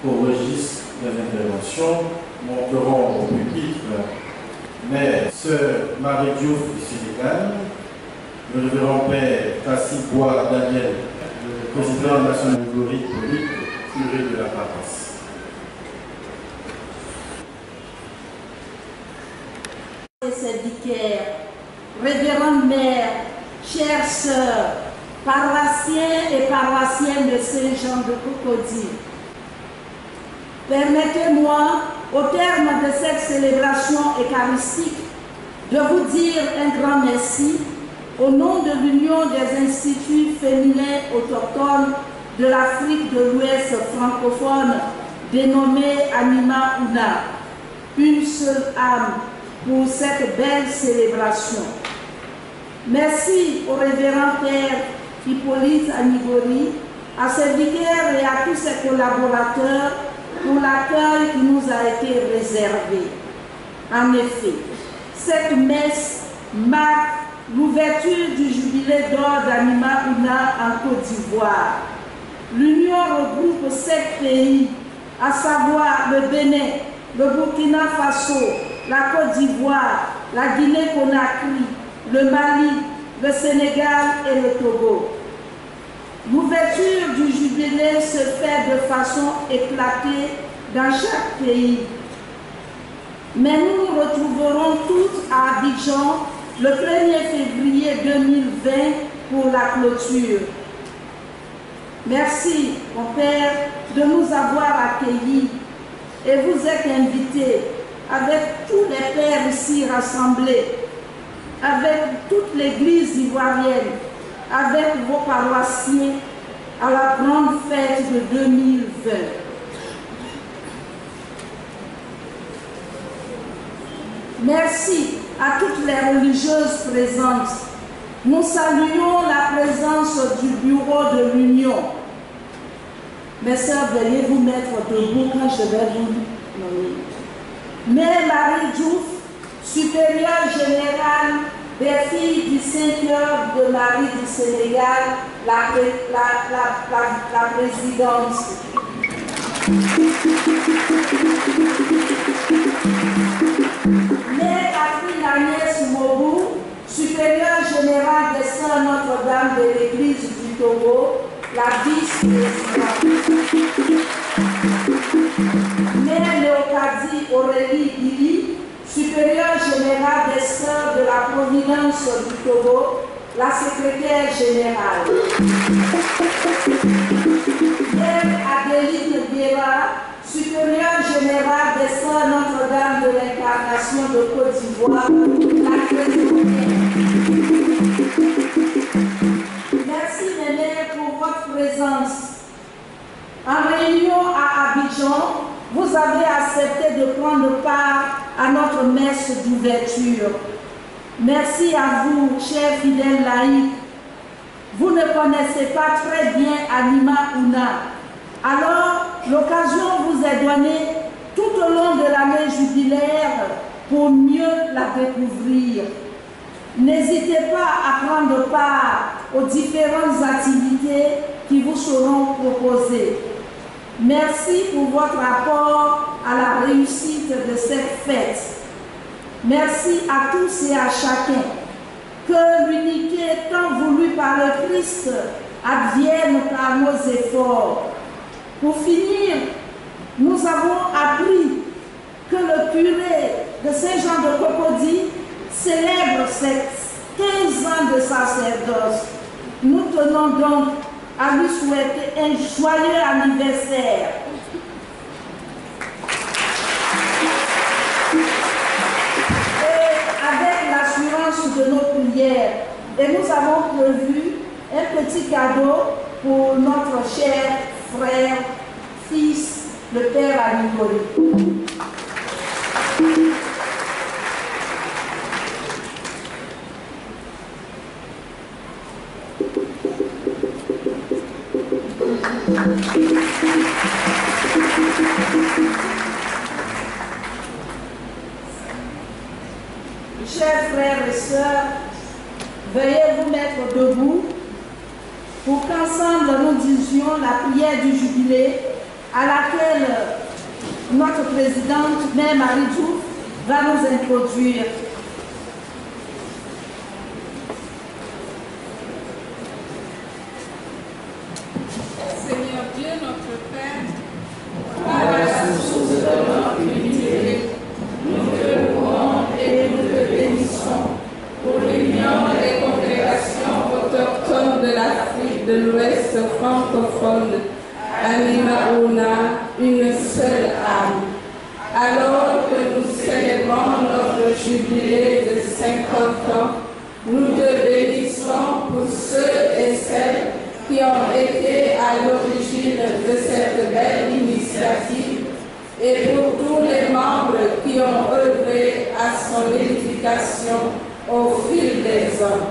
au registre des interventions. Monteront au pupitre Mère Sœur Marie Diouf du Sénégal, le révérend Père Tassibois Daniel, le président national Gorique Polique, curé de la paroisse. Ses vicaires, révérende mère, chères sœurs, paroissiens et paroissiennes de Saint-Jean de Cocody, permettez-moi, au terme de cette célébration eucharistique, de vous dire un grand merci au nom de l'Union des instituts féminins autochtones de l'Afrique de l'Ouest francophone, dénommée Anima Una, une seule âme, pour cette belle célébration. Merci au révérend Père Hippolyte Anigori, à ses vicaires et à tous ses collaborateurs pour l'accueil qui nous a été réservé. En effet, cette messe marque l'ouverture du jubilé d'or d'Anima Una en Côte d'Ivoire. L'Union regroupe 7 pays, à savoir le Bénin, le Burkina Faso, la Côte d'Ivoire, la Guinée-Conakry, le Mali, le Sénégal et le Togo. L'ouverture du jubilé se fait de façon éclatée dans chaque pays. Mais nous nous retrouverons toutes à Abidjan le 1er février 2020 pour la clôture. Merci, mon Père, de nous avoir accueillis et vous êtes invités avec tous les pères ici rassemblés, avec toute l'église ivoirienne, avec vos paroissiens à la grande fête de 2020. Merci à toutes les religieuses présentes. Nous saluons la présence du bureau de l'Union. Mes sœurs, veuillez vous mettre debout quand je vais vous nommer. Mère Marie Diouf, supérieure générale des filles du Saint-Cœur de Marie du Sénégal, la présidente. Mère Catherine Agnès Mobou, supérieure générale des Sœurs Notre-Dame de l'Église du Togo, la vice-présidente. Mère Léocadie Aurélie Billy, supérieure générale des Sœurs de la Providence du Togo, la secrétaire générale. Mère Adéline Guéra, supérieure générale des Sœurs Notre-Dame de l'Incarnation de Côte d'Ivoire, la trésorière. Merci mes mères pour votre présence. En réunion à Abidjan, vous avez accepté de prendre part à notre messe d'ouverture. Merci à vous, chers fidèles laïcs. Vous ne connaissez pas très bien Anima Una. Alors, l'occasion vous est donnée tout au long de l'année jubilaire pour mieux la découvrir. N'hésitez pas à prendre part aux différentes activités qui vous seront proposées. Merci pour votre apport à la réussite de cette fête. Merci à tous et à chacun. Que l'unité tant voulue par le Christ advienne par nos efforts. Pour finir, nous avons appris que le curé de Saint-Jean de Cocody célèbre ses 15 ans de sacerdoce. Nous tenons donc à lui souhaiter un joyeux anniversaire. Et avec l'assurance de nos prières, et nous avons prévu un petit cadeau pour notre cher frère, fils, le père Anigori. Chers frères et sœurs, veuillez vous mettre debout pour qu'ensemble nous disions la prière du jubilé à laquelle notre présidente, Mère Marie Diouf, va nous introduire. Seigneur Dieu, notre Père, par la source de notre unité, nous te louons et nous te bénissons pour l'union des congrégations autochtones de l'Afrique de l'Ouest francophone, Animaona, une seule âme. Alors que nous célébrons notre jubilé de 50 ans, nous te bénissons pour ceux et celles qui ont été à l'origine de cette belle initiative et pour tous les membres qui ont œuvré à son édification au fil des ans.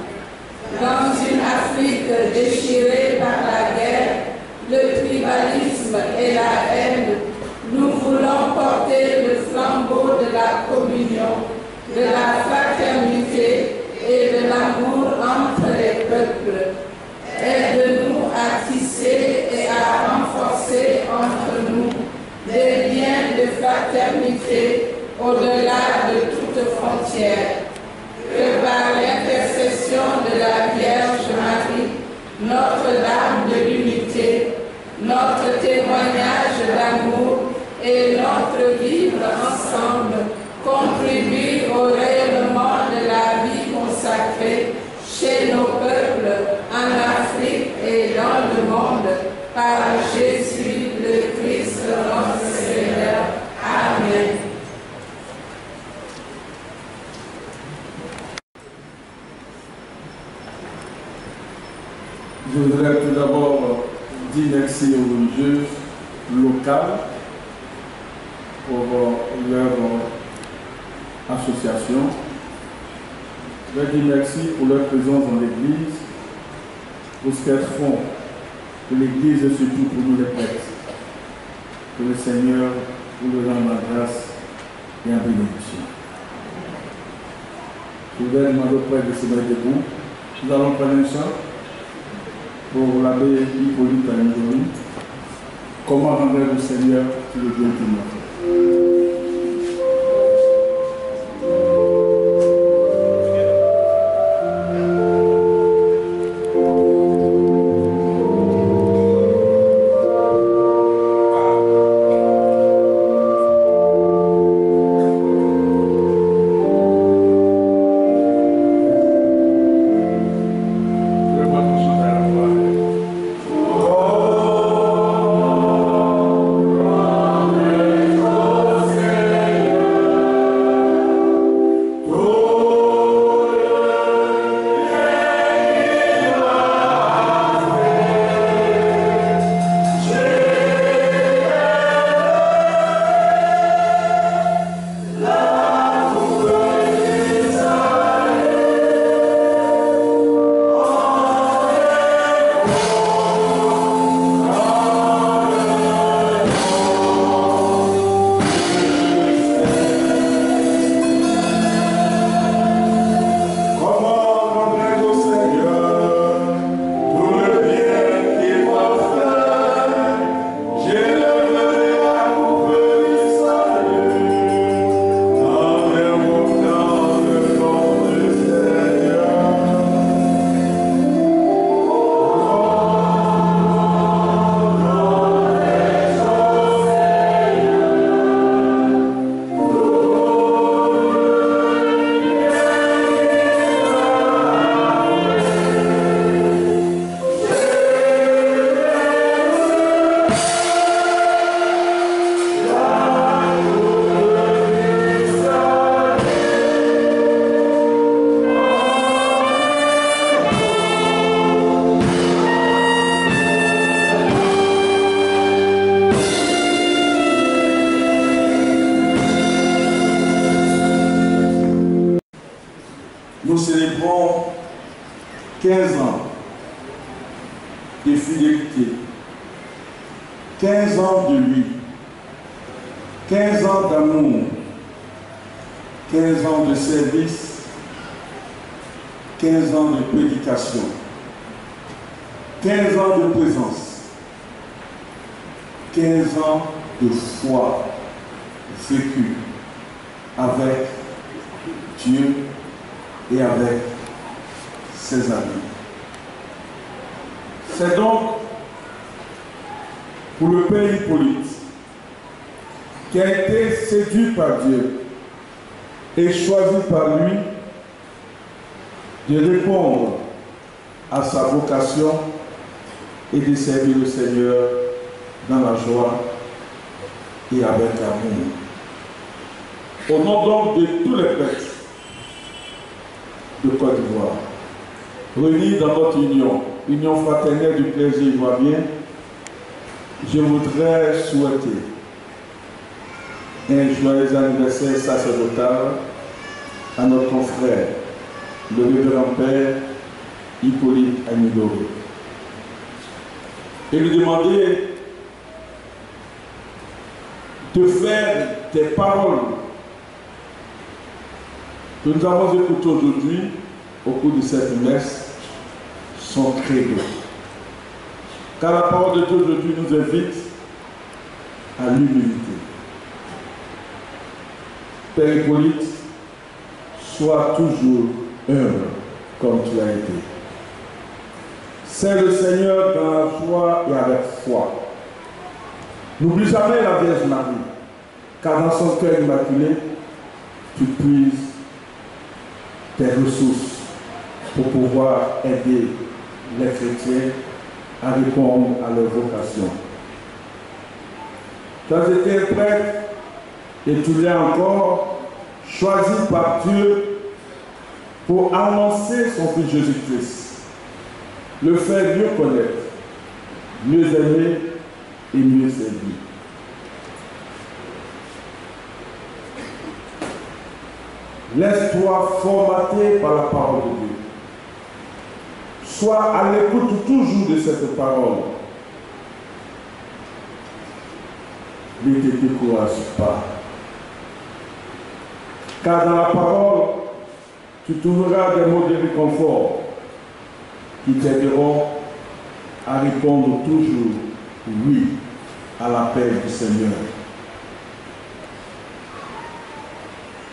Dans une Afrique déchirée par la guerre, le tribalisme et la haine, nous voulons porter le flambeau de la communion, de la fraternité et de l'amour entre les peuples. Aide-nous à tisser et à renforcer entre nous des liens de fraternité au-delà de toute frontière. Que par l'intercession de la Vierge Marie, Notre-Dame de l'Unité, notre témoignage d'amour et notre vivre ensemble contribuent au rayonnement de la vie consacrée chez nos peuples, en Afrique et dans le monde, par Jésus le Christ notre Seigneur. Amen. Je voudrais tout d'abord dire merci aux religieuses locales pour leur association. Je leur dis merci pour leur présence dans l'Église, pour ce qu'elles font pour l'Église et surtout pour nous les prêtres. Que le Seigneur vous leur rende la grâce et la bénédiction. Je voudrais demander au prêtre de se mettre debout. Nous allons prendre un chant pour l'abbé Hippolyte Alindori. Comment rendre le Seigneur tout le bien qu'il m'a fait. Nous célébrons 15 ans de fidélité, 15 ans de vie, 15 ans d'amour, 15 ans de service, 15 ans de prédication, 15 ans de présence. 15 ans de foi vécue avec Dieu et avec ses amis. C'est donc pour le Père Hippolyte, qui a été séduit par Dieu et choisi par lui de répondre à sa vocation et de servir le Seigneur dans la joie et avec amour. Au nom donc de tous les prêtres de Côte d'Ivoire, réunis dans notre union fraternelle du plaisir ivoirien, je voudrais souhaiter un joyeux anniversaire sacerdotal à notre confrère, le révérend Père Hippolyte Amidoré, et lui demander de faire des paroles que nous avons écoutées aujourd'hui au cours de cette messe son credo. Car la parole de Dieu aujourd'hui nous invite à l'humilité. Père Hippolyte, sois toujours humble comme tu as été. C'est le Seigneur dans la joie et avec foi. N'oublie jamais la Vierge Marie, car dans son cœur immaculé, tu puises tes ressources pour pouvoir aider les chrétiens à répondre à leur vocation. Tu as été prêtre et tu l'es encore, choisi par Dieu pour annoncer son Fils Jésus-Christ, le faire mieux connaître, mieux aimer et mieux servir. Laisse-toi formater par la parole de Dieu. Sois à l'écoute toujours de cette parole. Ne te décourage pas. Car dans la parole, tu trouveras des mots de réconfort qui t'aideront à répondre toujours oui à l'appel du Seigneur.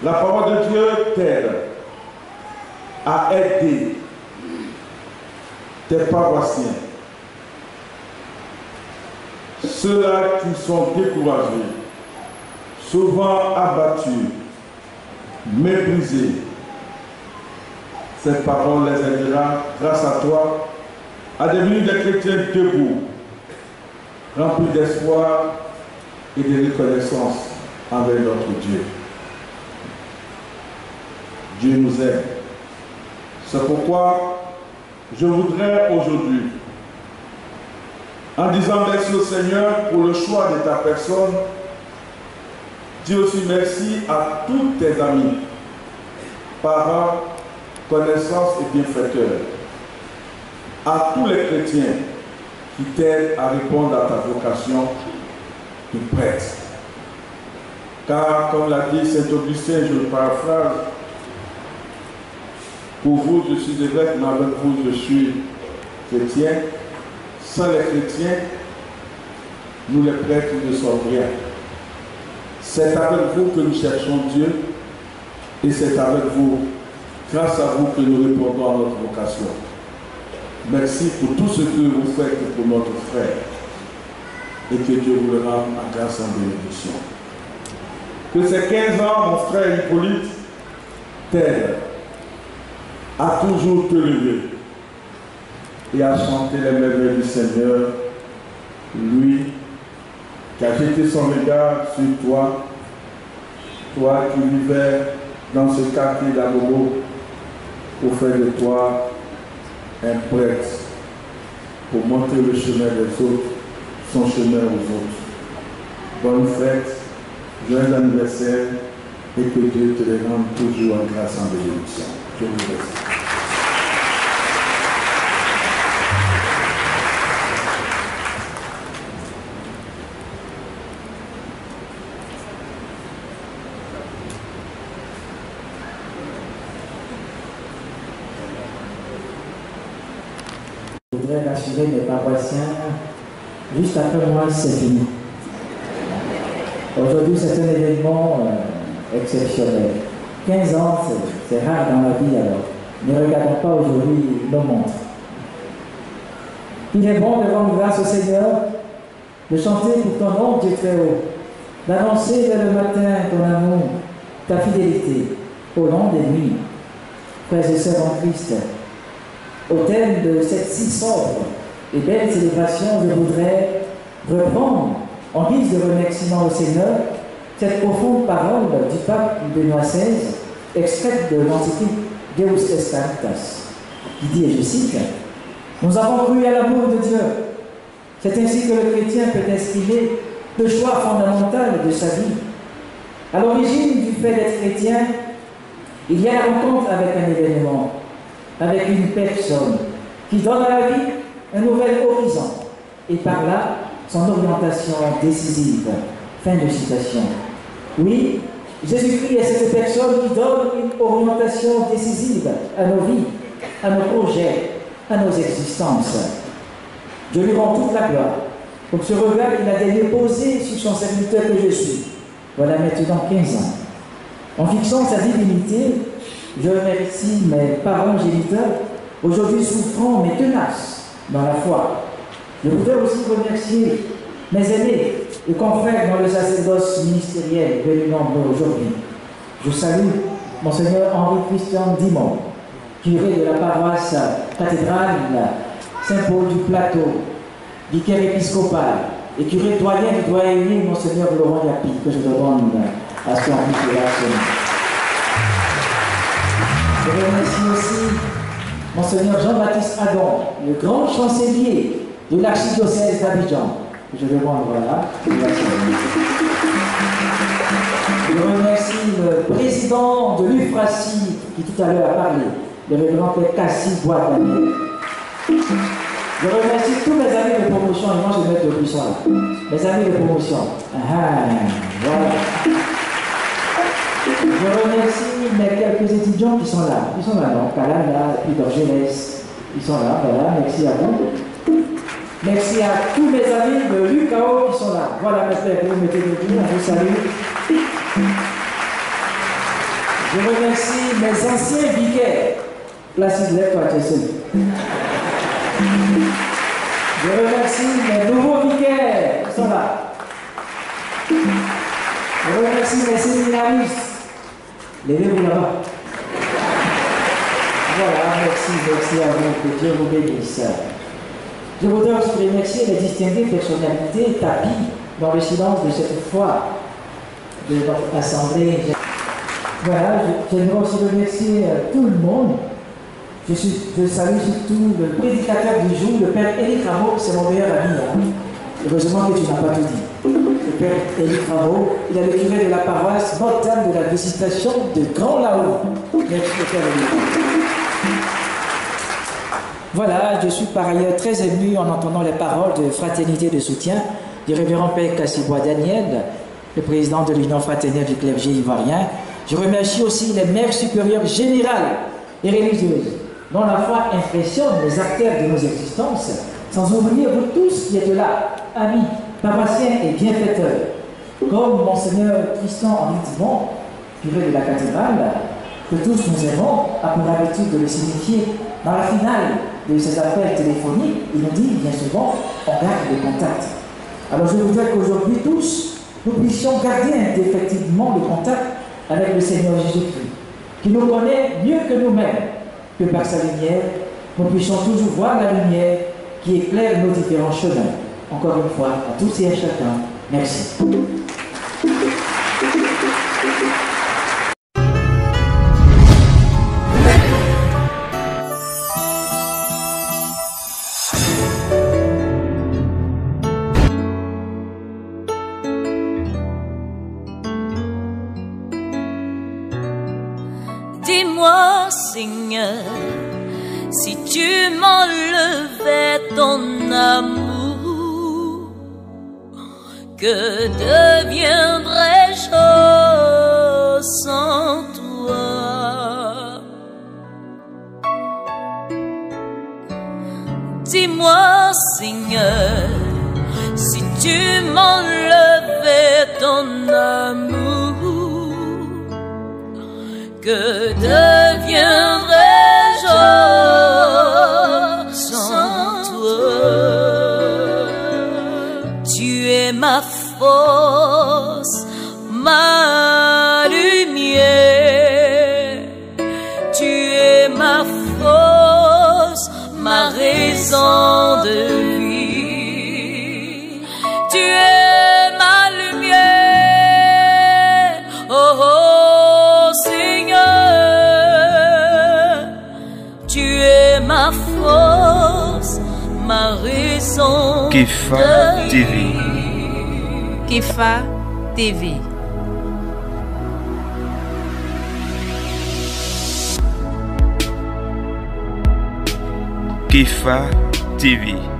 La parole de Dieu t'aide à aider tes paroissiens, ceux-là qui sont découragés, souvent abattus, méprisés. Cette parole les aidera, grâce à toi, à devenir des chrétiens debout, remplis d'espoir et de reconnaissance envers notre Dieu. Dieu nous aime. C'est pourquoi je voudrais aujourd'hui, en disant merci au Seigneur pour le choix de ta personne, dire aussi merci à tous tes amis, parents, connaissances et bienfaiteurs, à tous les chrétiens qui t'aident à répondre à ta vocation de prêtre. Car, comme l'a dit Saint Augustin, je le paraphrase, pour vous, je suis évêque, mais avec vous, je suis chrétien. Sans les chrétiens, nous les prêtres ne sommes rien. C'est avec vous que nous cherchons Dieu et c'est avec vous, grâce à vous, que nous répondons à notre vocation. Merci pour tout ce que vous faites pour notre frère et que Dieu vous le rende en grâce et en bénédiction. Que ces 15 ans, mon frère Hippolyte, t'aident à toujours te lever et à chanter les merveilles du Seigneur, lui qui a jeté son regard sur toi, toi qui vivais dans ce quartier d'Abobo, pour faire de toi un prêtre, pour montrer le chemin des autres, son chemin aux autres. Bonne fête, joyeux anniversaire, et que Dieu te les rende toujours en grâce et en bénédiction. Je vous remercie. Je voudrais rassurer mes paroissiens, juste après moi, c'est fini. Aujourd'hui, c'est un événement exceptionnel. 15 ans, c'est rare dans la vie alors. Ne regardons pas aujourd'hui nos montres. Il est bon de rendre grâce au Seigneur, de chanter pour ton nom, Dieu très haut, d'annoncer dès le matin ton amour, ta fidélité, au long des nuits. Frères et sœurs en Christ, au thème de cette si sobre et belle célébration, je voudrais reprendre, en guise de remerciement au Seigneur, cette profonde parole du pape Benoît XVI, extraite de l'encyclique Deus est Caritas, qui dit, et je cite, « Nous avons cru à l'amour de Dieu. C'est ainsi que le chrétien peut exprimer le choix fondamental de sa vie. À l'origine du fait d'être chrétien, il y a la rencontre avec un événement, avec une personne qui donne à la vie un nouvel horizon et par là son orientation décisive. » Fin de citation. Oui, Jésus-Christ est cette personne qui donne une orientation décisive à nos vies, à nos projets, à nos existences. Je lui rends toute la gloire pour ce regard qu'il a daigné poser sur son serviteur que je suis. Voilà maintenant 15 ans. En fixant sa divinité, je remercie mes parents géniteurs, aujourd'hui souffrants mais tenaces dans la foi. Je voudrais aussi remercier mes aînés et confrères dans le sacerdoce ministériel venus nombreux aujourd'hui. Je salue Monseigneur Henri-Christian Dimon, curé de la paroisse cathédrale Saint-Paul du Plateau, vicaire épiscopal et curé doyen du doyenné Monseigneur Laurent Yapi, que je demande à son inspiration. Je remercie aussi Monseigneur Jean-Baptiste Adon, le grand chancelier de l'archidiocèse d'Abidjan. Je demande, voilà. Je remercie le président de l'UFRACI qui tout à l'heure a parlé, le révérend Père Cassie Bois-Daniel. Je remercie tous mes amis de promotion, et moi je vais mettre le buisson là. Mes amis de promotion. Voilà. Je remercie mes quelques étudiants qui sont là. Ils sont là, non? Kalana, puis d'Orgelès. Ils sont là, voilà, merci à vous. Merci à tous mes amis de l'UKO qui sont là. Voilà, mes frères, vous mettez le pied, je vous salue. Je remercie mes anciens vicaires. Placide lève toi, tu es seul. Je remercie mes nouveaux vicaires qui sont là. Je remercie mes séminaristes. Levez-vous là-bas. Voilà, merci à vous, que Dieu vous bénisse. Je voudrais aussi remercier les distinguées personnalités tapies dans le silence de cette foi de notre assemblée. Voilà, j'aimerais aussi remercier tout le monde. Je salue surtout le prédicateur du jour, le Père Éric Rameau, c'est mon meilleur ami. Hein. Heureusement que tu n'as pas tout dit. Le Père Éric Rameau, il est le curé de la paroisse Notre-Dame de la Visitation de Grand Laon. Merci le Père Éric. Voilà, je suis par ailleurs très ému en entendant les paroles de fraternité de soutien du révérend Père Cassibois Daniel, le président de l'Union fraternelle du clergé ivoirien. Je remercie aussi les mères supérieures générales et religieuses, dont la foi impressionne les acteurs de nos existences, sans oublier vous tous qui êtes là, amis, paroissiens et bienfaiteurs, comme Monseigneur Tristan-Henri Dimon, curé de la cathédrale, que tous nous avons, a pour habitude de le signifier dans la finale de ces appels téléphoniques. Il nous dit bien souvent, on garde des contacts. Alors je voudrais qu'aujourd'hui tous, nous puissions garder indéfectiblement le contact avec le Seigneur Jésus-Christ, qui nous connaît mieux que nous-mêmes, que par sa lumière, nous puissions toujours voir la lumière qui éclaire nos différents chemins. Encore une fois, à tous et à chacun, merci. Dis-moi, Seigneur, si tu m'enlevais ton amour, que deviendrais-je sans toi? Dis-moi, Seigneur, si tu m'enlevais ton ton amour. Que deviendrais-je sans toi? Tu es ma force, ma lumière. Tu es ma force, ma raison de vie. Tu es ma lumière, oh, oh Seigneur. Tu es ma force, ma raison Kefa de TV. vie. Kefa TV. Kefa TV.